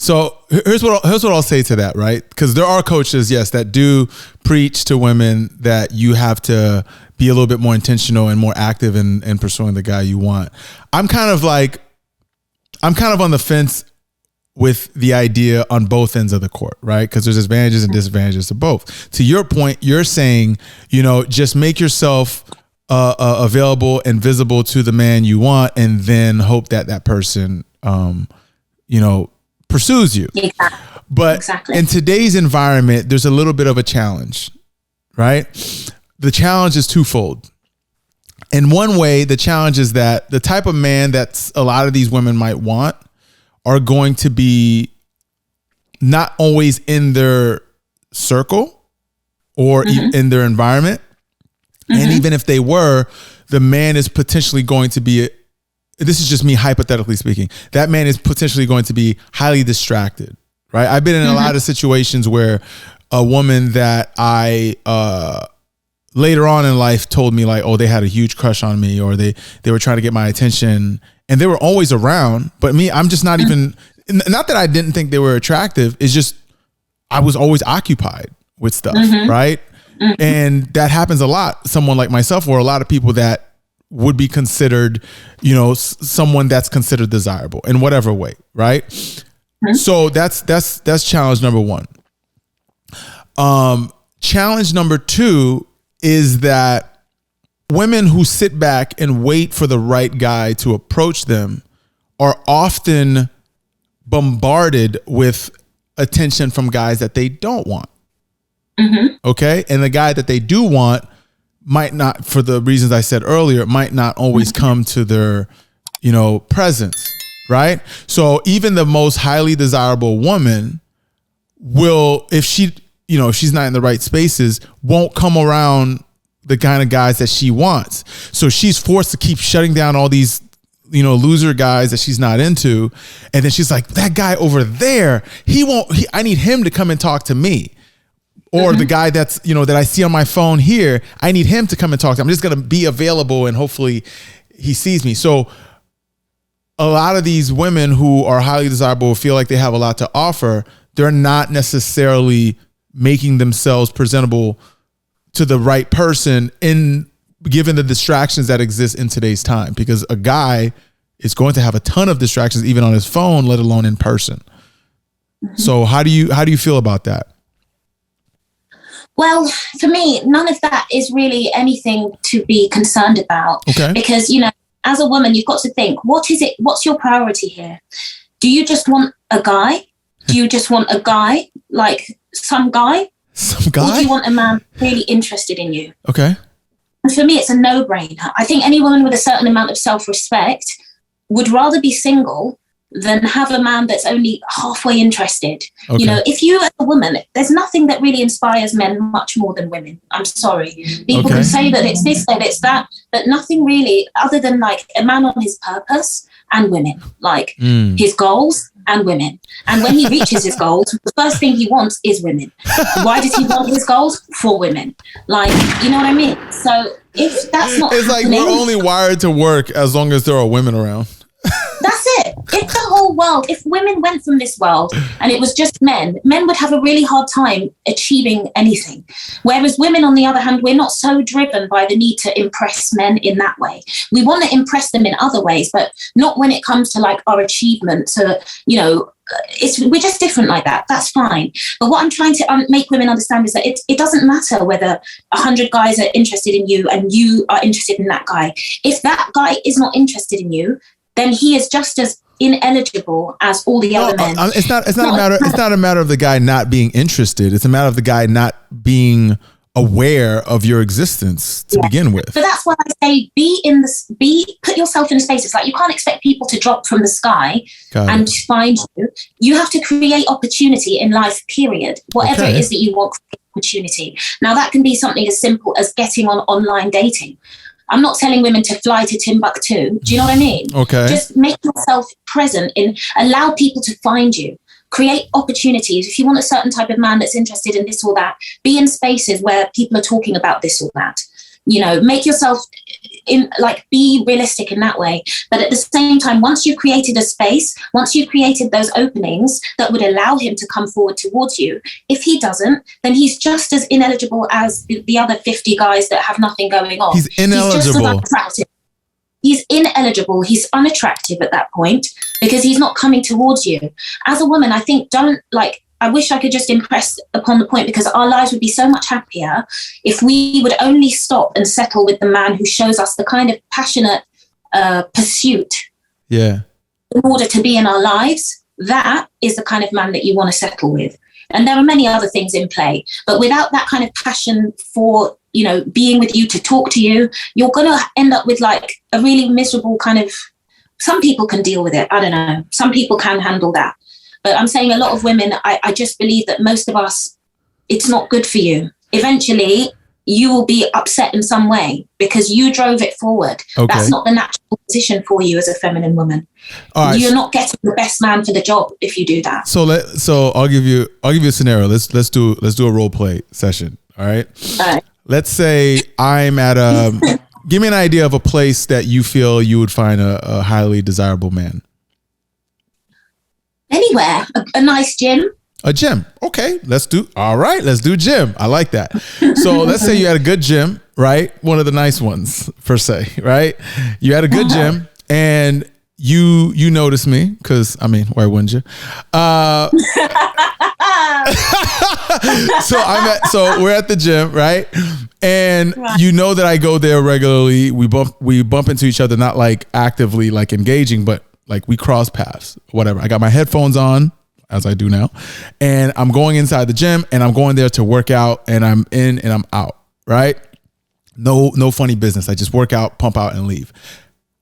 So here's what I'll say to that, right? Because there are coaches, yes, that do preach to women that you have to be a little bit more intentional and more active in pursuing the guy you want. I'm kind of on the fence with the idea on both ends of the court, right? Because there's advantages and disadvantages to both. To your point, you're saying, just make yourself available and visible to the man you want, and then hope that person, pursues you. Exactly. But in today's environment, there's a little bit of a challenge, right? The challenge is twofold. In one way, the challenge is that the type of man that a lot of these women might want are going to be not always in their circle or in their environment. And even if they were, the man is potentially going to be, this is just me hypothetically speaking, that man is potentially going to be highly distracted, right? I've been in a lot of situations where a woman that I later on in life told me like, oh, they had a huge crush on me, or they were trying to get my attention, and they were always around, but me, I'm just not even, not that I didn't think they were attractive, it's just I was always occupied with stuff, right? And that happens a lot. Someone like myself, or a lot of people that would be considered, someone that's considered desirable in whatever way, right? So that's challenge number one. Challenge number two is that women who sit back and wait for the right guy to approach them are often bombarded with attention from guys that they don't want. Okay. And the guy that they do want might not, for the reasons I said earlier, might not always come to their, presence. Right. So even the most highly desirable woman will, if she's not in the right spaces, won't come around the kind of guys that she wants. So she's forced to keep shutting down all these, loser guys that she's not into. And then she's like, that guy over there, I need him to come and talk to me. Or the guy that's, that I see on my phone here, I need him to come and talk to. I'm just going to be available and hopefully he sees me. So a lot of these women who are highly desirable feel like they have a lot to offer. They're not necessarily making themselves presentable to the right person given the distractions that exist in today's time, because a guy is going to have a ton of distractions even on his phone, let alone in person. So how do you feel about that? Well, for me, none of that is really anything to be concerned about. Okay. Because, as a woman, you've got to think, what's your priority here? Do you just want a guy? Do you just want a guy, like some guy? Some guy? Or do you want a man really interested in you? Okay. And for me, it's a no-brainer. I think any woman with a certain amount of self-respect would rather be single than have a man that's only halfway interested. Okay. If you as a woman, there's nothing that really inspires men much more than women. I'm sorry. People can say that it's this, that it's that, but nothing really other than like a man on his purpose and women, like his goals and women. And when he reaches his goals, the first thing he wants is women. Why does he want his goals? For women. Like, you know what I mean? So if that's not it's happening, like we're only wired to work as long as there are women around. That's it. If the whole world, if women went from this world and it was just men would have a really hard time achieving anything. Whereas women, on the other hand, we're not so driven by the need to impress men in that way. We want to impress them in other ways, but not when it comes to like our achievement. We're just different like that. That's fine. But what I'm trying to make women understand is that it doesn't matter whether 100 guys are interested in you and you are interested in that guy. If that guy is not interested in you, then he is just as ineligible as all the other men. It's not a matter of the guy not being interested. It's a matter of the guy not being aware of your existence to begin with. So that's why I say put yourself in spaces. Like, you can't expect people to drop from the sky and find you. You have to create opportunity in life, period. Whatever it is that you want, opportunity. Now that can be something as simple as getting on online dating. I'm not telling women to fly to Timbuktu. Do you know what I mean? Okay. Just make yourself present allow people to find you. Create opportunities. If you want a certain type of man that's interested in this or that, be in spaces where people are talking about this or that. make yourself be realistic in that way. But at the same time, once you've created a space, once you've created those openings that would allow him to come forward towards you, if he doesn't, then he's just as ineligible as the other 50 guys that have nothing going on. He's ineligible. He's just as unattractive. He's ineligible. He's unattractive at that point because he's not coming towards you. As a woman, I think I wish I could just impress upon the point, because our lives would be so much happier if we would only stop and settle with the man who shows us the kind of passionate pursuit in order to be in our lives. That is the kind of man that you want to settle with. And there are many other things in play, but without that kind of passion for, being with you, to talk to you, you're going to end up with a really miserable kind of, some people can deal with it. I don't know. Some people can handle that. But I'm saying a lot of women, I just believe that most of us, it's not good for you. Eventually, you will be upset in some way because you drove it forward. Okay. That's not the natural position for you as a feminine woman. All right. You're not getting the best man for the job if you do that. So I'll give you a scenario. Let's do a role play session. All right. All right. Let's say I'm at give me an idea of a place that you feel you would find a highly desirable man. Anywhere. A nice gym. A gym. Okay. Let's do gym. I like that. So let's say you had a good gym, right? One of the nice ones per se, right? You had a good gym and you noticed me because, why wouldn't you? So we're at the gym, right? And you know that I go there regularly. We bump into each other, not actively engaging, but we cross paths, whatever. I got my headphones on, as I do now, and I'm going inside the gym and I'm going there to work out, and I'm in and I'm out, right? No funny business. I just work out, pump out, and leave.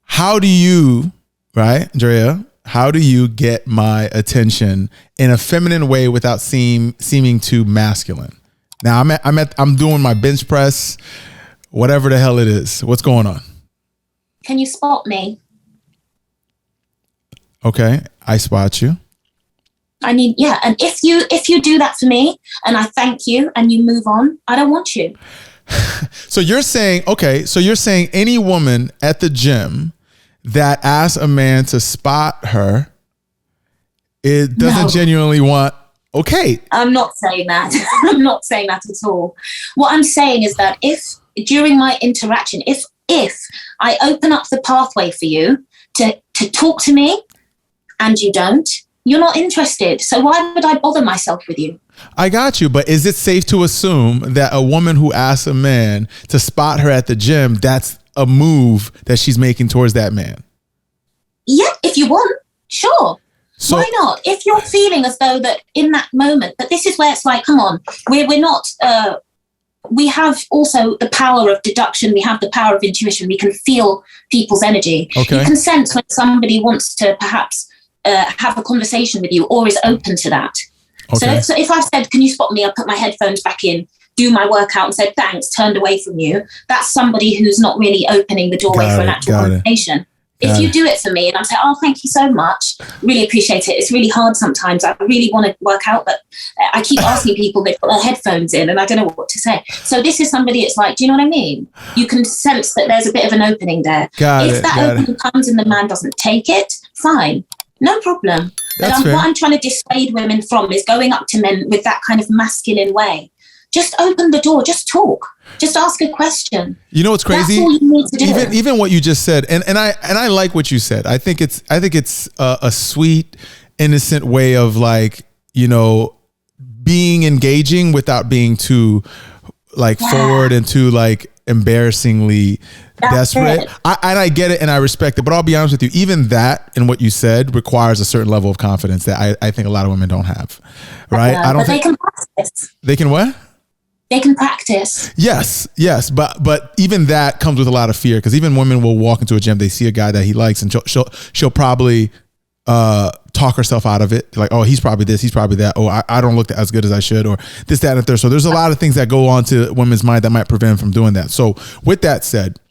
How do you, right, Andrea? How do you get my attention in a feminine way without seeming too masculine? Now I'm doing my bench press, whatever the hell it is. What's going on? Can you spot me? Okay, I spot you. And if you do that for me and I thank you and you move on, I don't want you. So you're saying any woman at the gym that asks a man to spot her, it doesn't genuinely want, okay. I'm not saying that. I'm not saying that at all. What I'm saying is that if during my interaction, if I open up the pathway for you to talk to me and you don't, you're not interested. So why would I bother myself with you? I got you. But is it safe to assume that a woman who asks a man to spot her at the gym, that's a move that she's making towards that man? Yeah, if you want, sure. So, why not? If you're feeling as though that in that moment, but this is where it's come on, we're not, we have also the power of deduction. We have the power of intuition. We can feel people's energy. Okay. You can sense when somebody wants to perhaps have a conversation with you or is open to that. Okay. So if I've said, can you spot me? I'll put my headphones back in, do my workout and said, thanks, turned away from you. That's somebody who's not really opening the doorway for an actual conversation. If you do it for me and I'm saying, oh, thank you so much, really appreciate it. It's really hard sometimes. I really want to work out, but I keep asking people, they've got their headphones in and I don't know what to say. So this is somebody, it's do you know what I mean? You can sense that there's a bit of an opening there. If that opening comes and the man doesn't take it, fine, no problem. But what I'm trying to dissuade women from is going up to men with that kind of masculine way. Just open the door, just talk. Just ask a question. You know what's crazy? That's all you need to do. Even what you just said, and I like what you said. I think it's a sweet, innocent way of being engaging without being too forward and too embarrassingly desperate. I get it and I respect it, but I'll be honest with you, even that and what you said requires a certain level of confidence that I think a lot of women don't have. Right? I don't think they can practice. They can what? They can practice. Yes, but even that comes with a lot of fear, because even women will walk into a gym, they see a guy that he likes, and she'll probably talk herself out of it. Oh, he's probably this, he's probably that. Oh, I don't look as good as I should, or this, that, and the third. So there's a lot of things that go on to women's mind that might prevent them from doing that. So with that said,